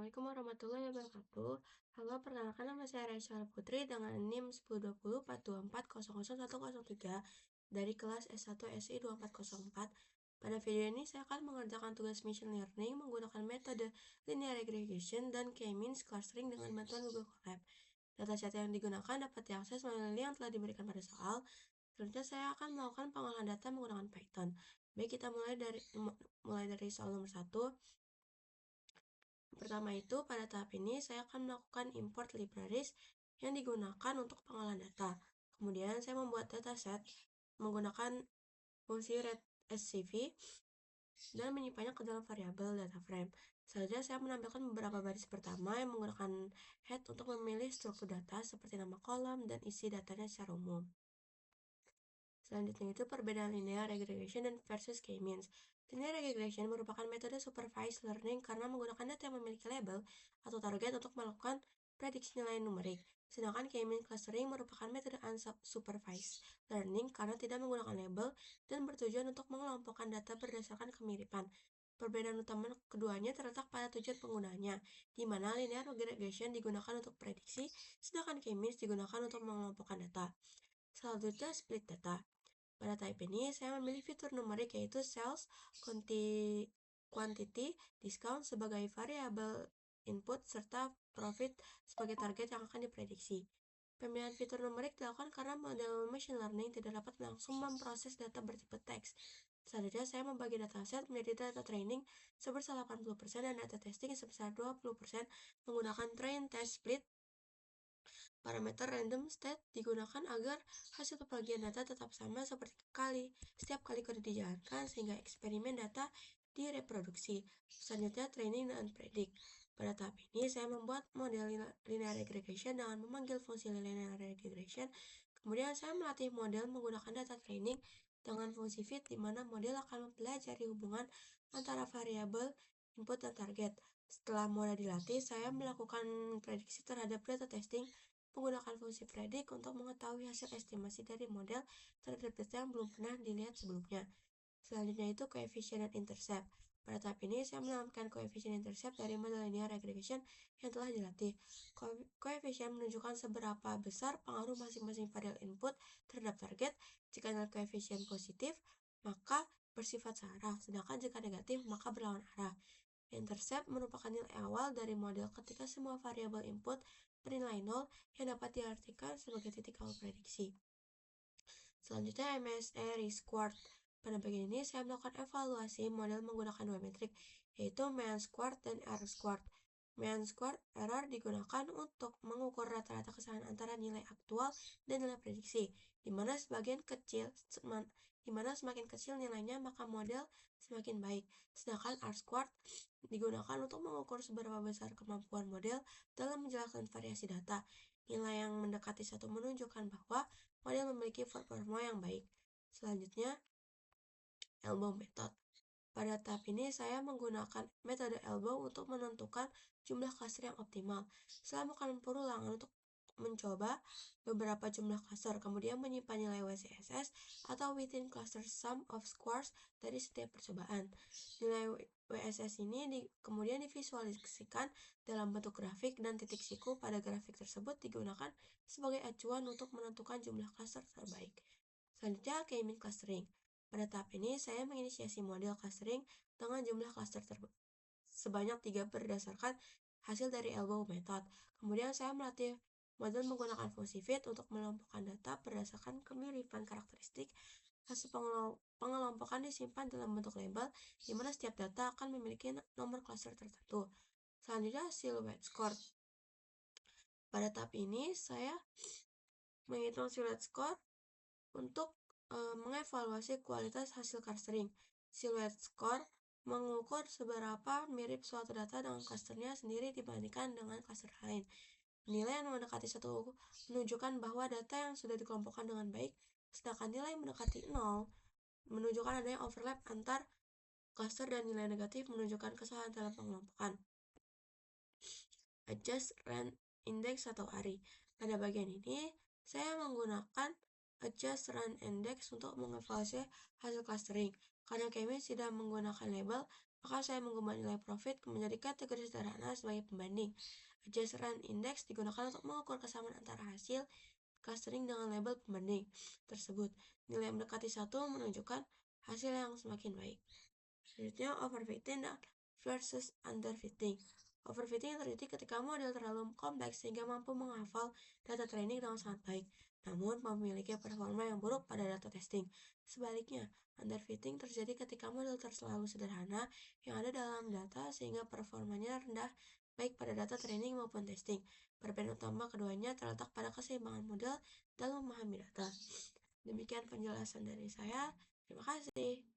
Assalamualaikum warahmatullahi wabarakatuh. Halo, perkenalkan nama saya Raisa Putri dengan NIM 102042400103 dari kelas S1 SI 2404. Pada video ini saya akan mengerjakan tugas machine learning menggunakan metode linear regression dan k-means clustering dengan bantuan Google Colab. Dataset yang digunakan dapat diakses melalui link yang telah diberikan pada soal. Selanjutnya saya akan melakukan pengolahan data menggunakan Python. Baik, kita mulai dari soal nomor 1. Pertama itu, pada tahap ini saya akan melakukan import libraries yang digunakan untuk pengolahan data. Kemudian saya membuat dataset menggunakan fungsi readscv dan menyimpannya ke dalam variabel data frame. Selanjutnya saya menampilkan beberapa baris pertama yang menggunakan head untuk memilih struktur data seperti nama kolom dan isi datanya secara umum. Selanjutnya itu perbedaan linear regression dan versus k-means. Linear regression merupakan metode supervised learning karena menggunakan data yang memiliki label atau target untuk melakukan prediksi nilai numerik. Sedangkan k-means clustering merupakan metode unsupervised learning karena tidak menggunakan label dan bertujuan untuk mengelompokkan data berdasarkan kemiripan. Perbedaan utama keduanya terletak pada tujuan penggunanya, di mana linear regression digunakan untuk prediksi, sedangkan k-means digunakan untuk mengelompokkan data. Selanjutnya, split data. Pada type ini, saya memilih fitur numerik yaitu sales, quantity, discount sebagai variabel input, serta profit sebagai target yang akan diprediksi. Pemilihan fitur numerik dilakukan karena model machine learning tidak dapat langsung memproses data bertipe teks. Selanjutnya, saya membagi dataset menjadi data training sebesar 80% dan data testing sebesar 20% menggunakan train test split. Parameter random state digunakan agar hasil pembagian data tetap sama seperti setiap kali kode dijalankan sehingga eksperimen data direproduksi. Selanjutnya, training dan predict. Pada tahap ini, saya membuat model linear regression dengan memanggil fungsi linear regression. Kemudian, saya melatih model menggunakan data training dengan fungsi fit, di mana model akan mempelajari hubungan antara variabel input dan target. Setelah model dilatih, saya melakukan prediksi terhadap data testing menggunakan fungsi predict untuk mengetahui hasil estimasi dari model terhadap data yang belum pernah dilihat sebelumnya. Selanjutnya itu coefficient dan intercept. Pada tahap ini, saya menambahkan coefficient intercept dari model linear regression yang telah dilatih. Coefficient menunjukkan seberapa besar pengaruh masing-masing variabel input terhadap target. Jika nilai coefficient positif, maka bersifat searah, sedangkan jika negatif, maka berlawan arah. Intercept merupakan nilai awal dari model ketika semua variabel input bernilai 0 yang dapat diartikan sebagai titik awal prediksi. Selanjutnya, MSE Resquared. Pada bagian ini, saya melakukan evaluasi model menggunakan dua metrik, yaitu mean squared dan error squared. Mean squared error digunakan untuk mengukur rata-rata kesalahan antara nilai aktual dan nilai prediksi, di mana semakin kecil nilainya maka model semakin baik. Sedangkan R-squared digunakan untuk mengukur seberapa besar kemampuan model dalam menjelaskan variasi data. Nilai yang mendekati 1 menunjukkan bahwa model memiliki performa yang baik. Selanjutnya, elbow method. Pada tahap ini, saya menggunakan metode elbow untuk menentukan jumlah cluster yang optimal. Setelah melakukan perulangan untuk mencoba beberapa jumlah cluster, kemudian menyimpan nilai WCSS atau within cluster sum of squares dari setiap percobaan. Nilai WSS ini kemudian divisualisasikan dalam bentuk grafik dan titik siku pada grafik tersebut digunakan sebagai acuan untuk menentukan jumlah cluster terbaik. Selanjutnya, k-means clustering. Pada tahap ini, saya menginisiasi model clustering dengan jumlah cluster sebanyak 3 berdasarkan hasil dari elbow method. Kemudian saya melatih model menggunakan fungsi fit untuk mengelompokkan data berdasarkan kemiripan karakteristik. Hasil pengelompokan disimpan dalam bentuk label, di mana setiap data akan memiliki nomor cluster tertentu. Selanjutnya, silhouette score. Pada tahap ini, saya menghitung silhouette score untuk mengevaluasi kualitas hasil clustering. Silhouette score mengukur seberapa mirip suatu data dengan clusternya sendiri dibandingkan dengan cluster lain. Nilai yang mendekati 1 menunjukkan bahwa data yang sudah dikelompokkan dengan baik, sedangkan nilai yang mendekati 0 menunjukkan adanya overlap antar cluster dan nilai negatif menunjukkan kesalahan dalam pengelompokan. Adjust rand index atau ARI. Pada bagian ini, saya menggunakan adjust rand index untuk mengevaluasi hasil clustering. Karena k-means tidak menggunakan label, maka saya mengubah nilai profit menjadi kategori sederhana sebagai pembanding. Adjust rand index digunakan untuk mengukur kesamaan antara hasil clustering dengan label pembanding tersebut. Nilai yang mendekati 1 menunjukkan hasil yang semakin baik. Selanjutnya, overfitting dan versus underfitting. Overfitting terjadi ketika model terlalu kompleks sehingga mampu menghafal data training dengan sangat baik, namun memiliki performa yang buruk pada data testing. Sebaliknya, underfitting terjadi ketika model terlalu sederhana yang ada dalam data sehingga performanya rendah baik pada data training maupun testing. Perbedaan utama keduanya terletak pada keseimbangan model dalam memahami data. Demikian penjelasan dari saya. Terima kasih.